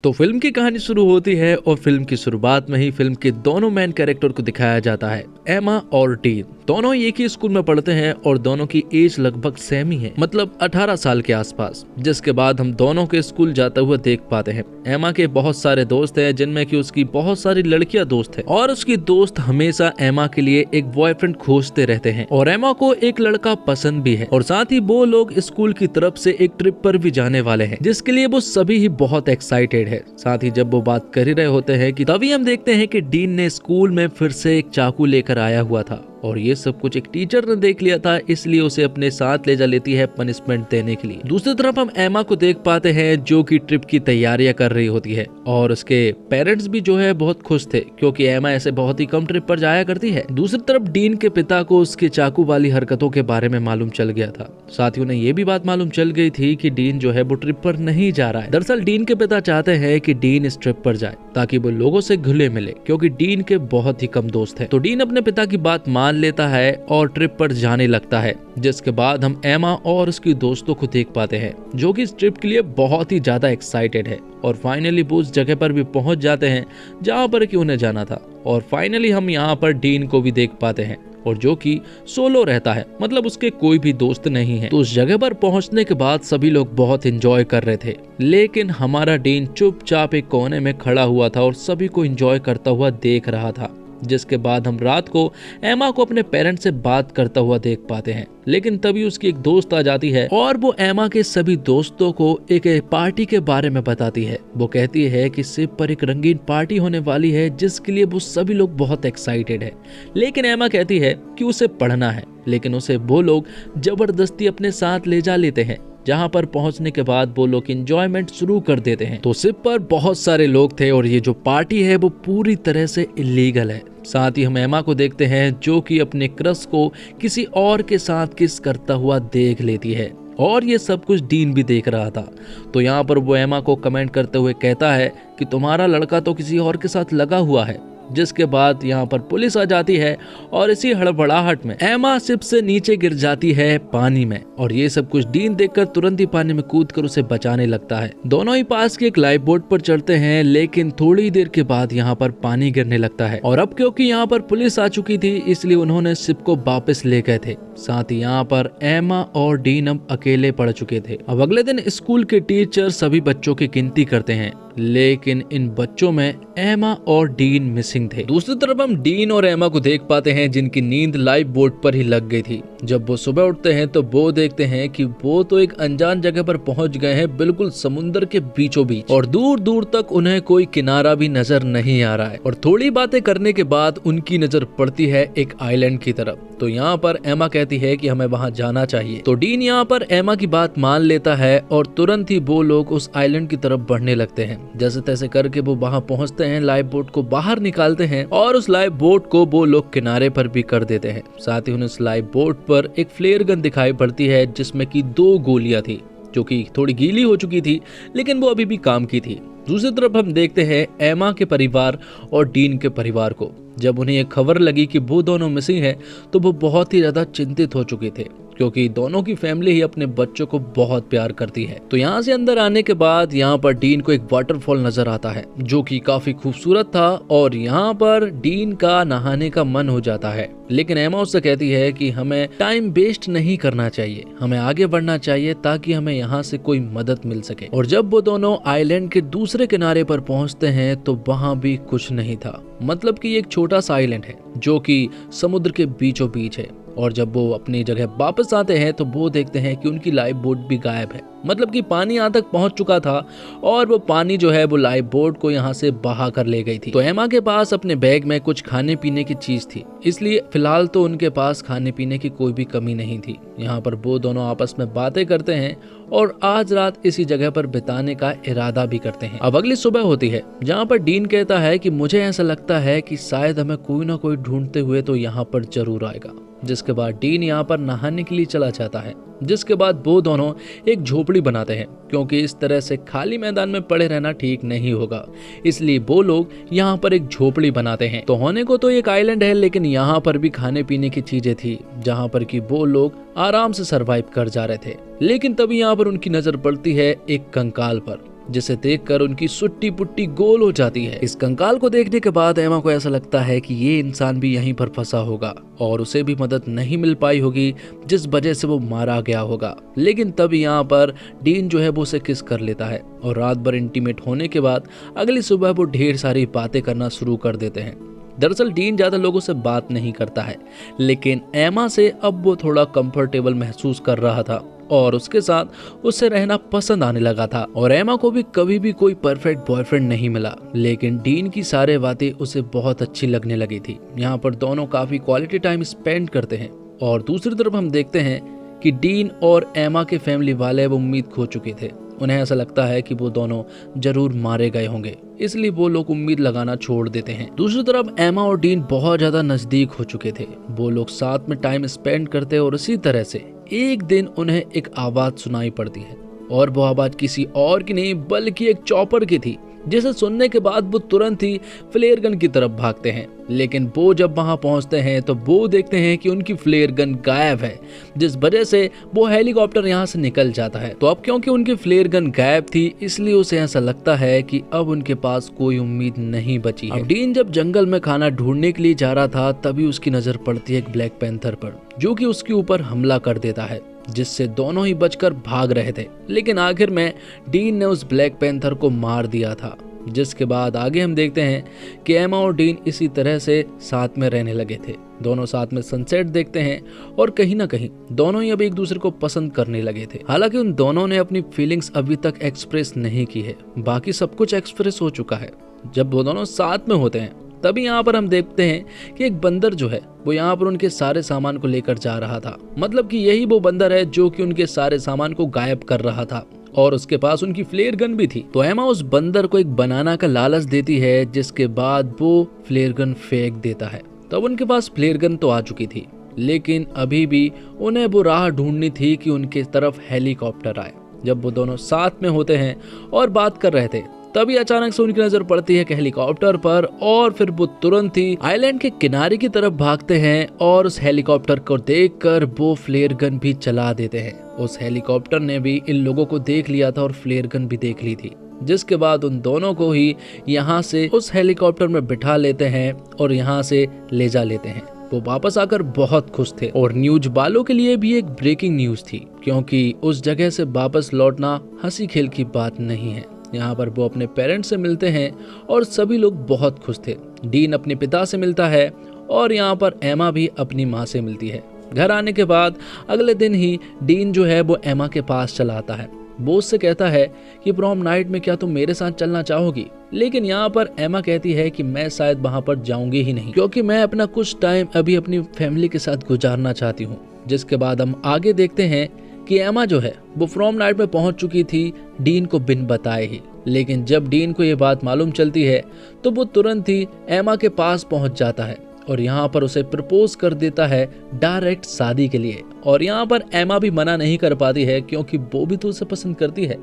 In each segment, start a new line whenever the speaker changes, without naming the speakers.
तो फिल्म की कहानी शुरू होती है और फिल्म की शुरुआत में ही फिल्म के दोनों मेन कैरेक्टर को दिखाया जाता है, एमा और डीन। दोनों एक ही स्कूल में पढ़ते हैं और दोनों की एज लगभग सेम ही है, मतलब 18 साल के आसपास। जिसके बाद हम दोनों के स्कूल जाते हुए देख पाते हैं। एमा के बहुत सारे दोस्त हैं, जिनमें कि उसकी बहुत सारी लड़कियां दोस्त है और उसकी दोस्त हमेशा एमा के लिए एक बॉयफ्रेंड खोजते रहते हैं और एमा को एक लड़का पसंद भी है। और साथ ही वो लोग स्कूल की तरफ से एक ट्रिप पर भी जाने वाले हैं, जिसके लिए वो सभी ही बहुत एक्साइटेड है। साथ ही जब वो बात कर ही रहे होते हैं कि तभी हम देखते हैं कि डीन ने स्कूल में फिर से एक चाकू लेकर आया हुआ था और ये सब कुछ एक टीचर ने देख लिया था, इसलिए उसे अपने साथ ले जा लेती है पनिशमेंट देने के लिए। दूसरी तरफ हम एमा को देख पाते हैं जो कि ट्रिप की तैयारियां कर रही होती है और उसके पेरेंट्स भी जो है बहुत खुश थे, क्योंकि एमा ऐसे बहुत ही कम ट्रिप पर जाया करती है। दूसरी तरफ डीन के पिता को उसके चाकू वाली हरकतों के बारे में मालूम चल गया था। साथ ही उन्हें ये भी बात मालूम चल गई थी कि डीन जो है वो ट्रिप पर नहीं जा रहा है। दरअसल डीन के पिता चाहते हैं कि डीन इस ट्रिप पर जाए ताकि वो लोगों से घुले मिले, क्योंकि डीन के बहुत ही कम दोस्त है। तो डीन अपने पिता की बात मान लेता है और ट्रिप पर जाने लगता है। जिसके बाद हम एमा और उसकी दोस्तों को देख पाते हैं जो कि इस ट्रिप के लिए बहुत ही ज्यादा एक्साइटेड है और फाइनली वो उस जगह पर भी पहुंच जाते हैं जहां पर कि उन्हें जाना था। और फाइनली हम यहाँ पर डीन को भी देख पाते हैं और जो कि सोलो रहता है, मतलब उसके कोई भी दोस्त नहीं है। तो उस जगह पर पहुंचने के बाद सभी लोग बहुत एंजॉय कर रहे थे, लेकिन हमारा डीन चुपचाप एक कोने में खड़ा हुआ था और सभी को एंजॉय करता हुआ देख रहा था। जिसके बाद हम रात को एमा को अपने पेरेंट्स से बात करता हुआ देख पाते हैं, लेकिन तभी उसकी एक दोस्त आ जाती है और वो एमा के सभी दोस्तों को एक पार्टी के बारे में बताती है। वो कहती है कि शिप पर एक रंगीन पार्टी होने वाली है, जिसके लिए वो सभी लोग बहुत एक्साइटेड है। लेकिन एमा कहती है कि उसे पढ़ना है, लेकिन उसे वो लोग जबरदस्ती अपने साथ ले जा लेते हैं। जहां पर पहुंचने के बाद वो लोग एंजॉयमेंट शुरू कर देते हैं। तो शिप पर बहुत सारे लोग थे और ये जो पार्टी है वो पूरी तरह से इलीगल है। साथ ही हम एमा को देखते हैं जो कि अपने क्रश को किसी और के साथ किस करता हुआ देख लेती है और ये सब कुछ डीन भी देख रहा था। तो यहाँ पर वो एमा को कमेंट करते हुए कहता है कि तुम्हारा लड़का तो किसी और के साथ लगा हुआ है। जिसके बाद यहाँ पर पुलिस आ जाती है और इसी हड़बड़ाहट में एमा शिप से नीचे गिर जाती है पानी में और ये सब कुछ डीन देखकर तुरंत ही पानी में कूदकर उसे बचाने लगता है। दोनों ही पास के एक लाइफ बोट पर चढ़ते हैं, लेकिन थोड़ी देर के बाद यहाँ पर पानी गिरने लगता है और अब क्योंकि यहाँ पर पुलिस आ चुकी थी, इसलिए उन्होंने शिप को वापस ले गए थे। साथ ही यहाँ पर एमा और डीन अब अकेले पड़ चुके थे। अब अगले दिन स्कूल के टीचर सभी बच्चों की गिनती करते हैं, लेकिन इन बच्चों में एमा और डीन मिसिंग थे। दूसरी तरफ हम डीन और एमा को देख पाते हैं जिनकी नींद लाइफ बोट पर ही लग गई थी। जब वो सुबह उठते हैं तो वो देखते हैं कि वो तो एक अनजान जगह पर पहुंच गए हैं, बिल्कुल समुद्र के बीचों बीच, और दूर दूर तक उन्हें कोई किनारा भी नजर नहीं आ रहा है। और थोड़ी बातें करने के बाद उनकी नजर पड़ती है एक आइलैंड की तरफ। तो यहाँ पर एमा कहती है कि हमें वहाँ जाना चाहिए। तो डीन यहाँ पर एमा की बात मान लेता है और तुरंत ही वो लोग उस आइलैंड की तरफ बढ़ने लगते हैं। जैसे तैसे करके वो वहाँ पहुँचते हैं, लाइफ बोट को बाहर निकालते हैं और उस लाइफ बोट को वो लोग किनारे पर भी कर देते हैं। साथ ही उन्हें उस लाइफ बोट पर एक फ्लेयर गन दिखाई पड़ती है, जिसमें की 2 गोलियां थी जो कि थोड़ी गीली हो चुकी थी, लेकिन वो अभी भी काम की थी। दूसरी तरफ हम देखते हैं एमा के परिवार और डीन के परिवार को। जब उन्हें ये खबर लगी कि वो दोनों मिसिंग हैं, तो वो बहुत ही ज्यादा चिंतित हो चुके थे, क्योंकि दोनों की फैमिली ही अपने बच्चों को बहुत प्यार करती है। तो यहाँ से अंदर आने के बाद यहाँ पर डीन को एक वाटरफॉल नजर आता है जो कि काफी खूबसूरत था और यहाँ पर डीन का नहाने का मन हो जाता है। लेकिन एमा उससे कहती है कि हमें टाइम वेस्ट नहीं करना चाहिए, हमें आगे बढ़ना चाहिए ताकि हमें यहाँ से कोई मदद मिल सके। और जब वो दोनों आइलैंड के दूसरे किनारे पर पहुँचते हैं तो वहाँ भी कुछ नहीं था, मतलब कि एक छोटा सा आइलैंड है जो कि समुद्र के बीचों बीच है। और जब वो अपनी जगह वापस आते हैं तो वो देखते हैं कि उनकी लाइफ बोट भी गायब है, मतलब कि पानी यहाँ तक पहुंच चुका था और वो पानी जो है वो लाइफ बोट को यहाँ से बहा कर ले गई थी। तो एमा के पास अपने बैग में कुछ खाने पीने की चीज थी, इसलिए फिलहाल तो उनके पास खाने पीने की कोई भी कमी नहीं थी। यहाँ पर वो दोनों आपस में बातें करते हैं और आज रात इसी जगह पर बिताने का इरादा भी करते हैं। अब अगली सुबह होती है जहाँ पर डीन कहता है कि मुझे ऐसा लगता है कि शायद हमें कोई ना कोई ढूंढते हुए तो यहाँ पर जरूर आएगा। जिसके बाद डीन यहाँ पर नहाने के लिए चला जाता है। जिसके बाद वो दोनों एक झोपड़ी बनाते हैं, क्योंकि इस तरह से खाली मैदान में पड़े रहना ठीक नहीं होगा, इसलिए वो लोग यहाँ पर एक झोपड़ी बनाते हैं। तो होने को तो एक आइलैंड है, लेकिन यहाँ पर भी खाने पीने की चीजें थी जहाँ पर कि वो लोग आराम से सरवाइव कर जा रहे थे। लेकिन तभी यहाँ पर उनकी नजर पड़ती है एक कंकाल पर जिसे देखकर उनकी सुट्टी पुट्टी गोल हो जाती है। इस कंकाल को देखने के बाद एमा को ऐसा लगता है कि ये इंसान भी यहीं पर फंसा होगा और उसे भी मदद नहीं मिल पाई होगी जिस वजह से वो मारा गया होगा। लेकिन तब यहाँ पर डीन जो है वो उसे किस कर लेता है और रात भर इंटीमेट होने के बाद अगली सुबह वो ढेर सारी बातें करना शुरू कर देते हैं। दरअसल डीन ज्यादा लोगों से बात नहीं करता है, लेकिन एमा से अब वो थोड़ा कंफर्टेबल महसूस कर रहा था और उसके साथ उससे रहना पसंद आने लगा था। और एमा को भी कभी भी कोई परफेक्ट बॉयफ्रेंड नहीं मिला, लेकिन डीन की सारे बातें उसे बहुत अच्छी लगने लगी थी। यहाँ पर दोनों काफी क्वालिटी टाइम स्पेंड करते हैं और दूसरी तरफ हम देखते हैं कि डीन और एमा के फैमिली वाले वो उम्मीद खो चुके थे। उन्हें ऐसा लगता है कि वो दोनों जरूर मारे गए होंगे, इसलिए वो लोग उम्मीद लगाना छोड़ देते हैं। दूसरी तरफ एमा और डीन बहुत ज्यादा नजदीक हो चुके थे। वो लोग साथ में टाइम स्पेंड करते और इसी तरह से एक दिन उन्हें एक आवाज सुनाई पड़ती है और वो आवाज किसी और की नहीं बल्कि एक चॉपर की थी, जिसे सुनने के बाद वो तुरंत ही फ्लेयर गन की तरफ भागते हैं। लेकिन वो जब वहां पहुंचते हैं तो वो देखते हैं कि उनकी फ्लेयर गन गायब है, जिस वजह से वो हेलीकॉप्टर यहां से निकल जाता है। तो अब क्योंकि उनकी फ्लेयर गन गायब थी, इसलिए उसे ऐसा लगता है कि अब उनके पास कोई उम्मीद नहीं बची है। डीन जब जंगल में खाना ढूंढने के लिए जा रहा था, तभी उसकी नजर पड़ती है एक ब्लैक पैंथर पर, जो कि उसके ऊपर हमला कर देता है, जिससे दोनों ही बचकर भाग रहे थे। लेकिन आखिर में डीन ने उस ब्लैक पैंथर को मार दिया था, जिसके बाद आगे हम देखते हैं कि एमा और डीन इसी तरह से साथ में रहने लगे थे। दोनों साथ में सनसेट देखते हैं और कहीं ना कहीं दोनों ही अब एक दूसरे को पसंद करने लगे थे। हालांकि उन दोनों ने अपनी फीलिंग्स अभी तक एक्सप्रेस नहीं की है, बाकी सब कुछ एक्सप्रेस हो चुका है जब वो दोनों साथ में होते हैं। तभी यहाँ पर हम देखते हैं कि एक बंदर जो है वो यहाँ पर उनके सारे सामान को लेकर जा रहा था। मतलब कि यही वो बंदर है जो कि उनके सारे सामान को गायब कर रहा था और उसके पास उनकी फ्लेयर गन भी थी। तो एमा उस बंदर को एक बनाना का लालच देती है, जिसके बाद वो फ्लेयर गन फेंक देता है। तब उनके पास फ्लेयर गन तो आ चुकी थी, लेकिन अभी भी उन्हें वो राह ढूंढनी थी कि उनके तरफ हेलीकॉप्टर आए। जब वो दोनों साथ में होते हैं और बात कर रहे थे, तभी अचानक से उनकी नजर पड़ती है कि हेलीकॉप्टर पर और फिर वो तुरंत ही आइलैंड के किनारे की तरफ भागते हैं और उस हेलीकॉप्टर को देखकर वो फ्लेयर गन भी चला देते हैं। उस हेलीकॉप्टर ने भी इन लोगों को देख लिया था और फ्लेयर गन भी देख ली थी, जिसके बाद उन दोनों को ही यहाँ से उस हेलीकॉप्टर में बिठा लेते हैं और यहाँ से ले जा लेते हैं। वो वापस आकर बहुत खुश थे और न्यूज वालों के लिए भी एक ब्रेकिंग न्यूज थी, क्योंकि उस जगह से वापस लौटना हंसी खेल की बात नहीं है। यहाँ पर वो अपने पेरेंट्स से मिलते हैं और सभी लोग बहुत खुश थे। डीन अपने पिता से मिलता है और यहाँ पर एमा भी अपनी माँ से मिलती है। घर आने के बाद अगले दिन ही डीन जो है वो एमा के पास चला आता है। वो उससे कहता है कि प्रॉम नाइट में क्या तुम मेरे साथ चलना चाहोगी? लेकिन यहाँ पर एमा कहती है कि मैं शायद वहाँ पर जाऊंगी ही नहीं, क्योंकि मैं अपना कुछ टाइम अभी अपनी फैमिली के साथ गुजारना चाहती हूँ। जिसके बाद हम आगे देखते हैं कि एमा जो है वो फ्रॉम नाइट में पहुंच चुकी थी डीन को बिन बताए ही। लेकिन जब डीन को ये बात मालूम चलती है तो वो तुरंत ही एमा के पास पहुंच जाता है और यहाँ पर उसे प्रपोज कर देता है डायरेक्ट शादी के लिए। और यहाँ पर एमा भी मना नहीं कर पाती है, क्योंकि वो भी तो उसे पसंद करती है।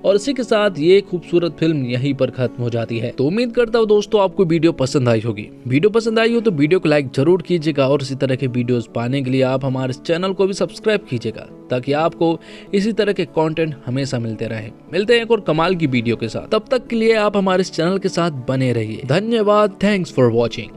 और इसी के साथ ये खूबसूरत फिल्म यहीं पर खत्म हो जाती है। तो उम्मीद करता हूँ दोस्तों आपको वीडियो पसंद आई होगी। वीडियो पसंद आई हो तो वीडियो को लाइक जरूर कीजिएगा और इसी तरह के वीडियोस पाने के लिए आप हमारे इस चैनल को भी सब्सक्राइब कीजिएगा, ताकि आपको इसी तरह के कंटेंट हमेशा मिलते रहे। मिलते हैं एक और कमाल की वीडियो के साथ, तब तक के लिए आप हमारे इस चैनल के साथ बने रहिए। धन्यवाद। Thanks for watching.